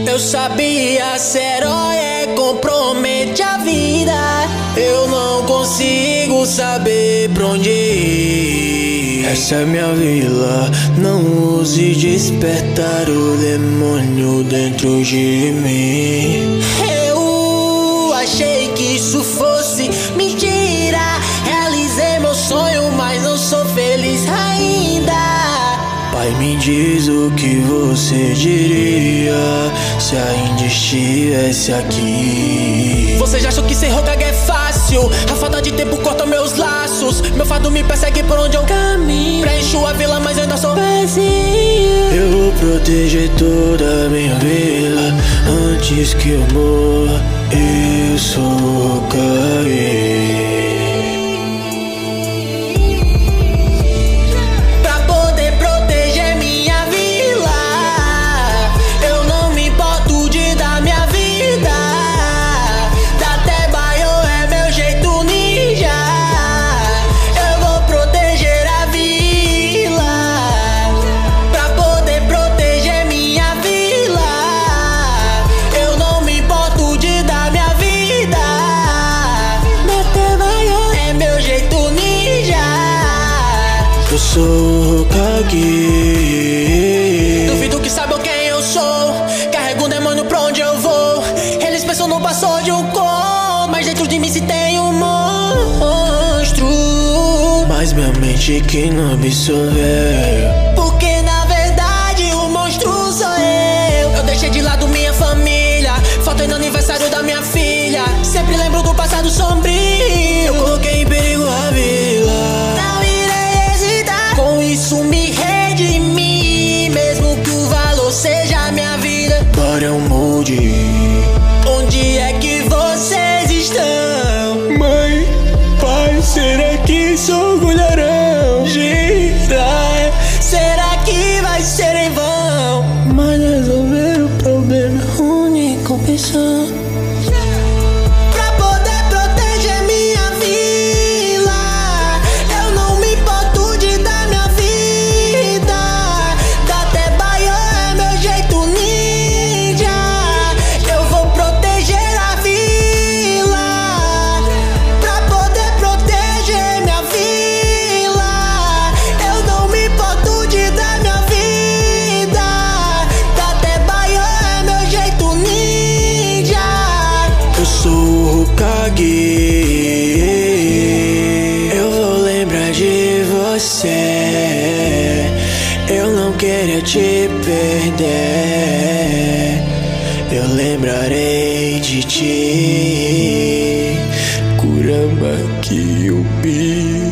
Eu sabia ser herói compromete a vida. Eu não consigo saber pra onde ir. Essa é minha vila, não use despertar o demônio dentro de mim. Eu achei que isso fosse mentira. Realizei meu sonho, mas não sou feliz ainda. Pai, me diz o que você diria se ainda estivesse aqui. Você já achou que ser Hokage é fácil? A falta de tempo corta meus laços. Meu fardo me persegue por onde eu caminho. Preencho a vila, mas ainda sou pezinho. Eu vou proteger toda a minha vila antes que eu morra. Eu sou Hokage. Eu sou Hokage. Duvido que saibam quem eu sou. Carrego um demônio pra onde eu vou. Eles pensam no passou de um com, mas dentro de mim se tem um monstro. Mas minha mente que não absorveu. Porque na verdade o monstro sou eu. Eu deixei de lado minha família. Faltei no aniversário da minha filha. Sempre lembro do passado sombrio. Eu coloquei em perigo a vila. Isso me redimi, mesmo que o valor seja a minha vida. Bora um molde. Onde é que vocês estão? Mãe, pai, será que se orgulharão de dar? Será que vai ser em vão? Mas resolver o problema é a única opção. Eu sou Hokage. Eu vou lembrar de você. Eu não queria te perder. Eu lembrarei de ti. Kurama Kyuubi.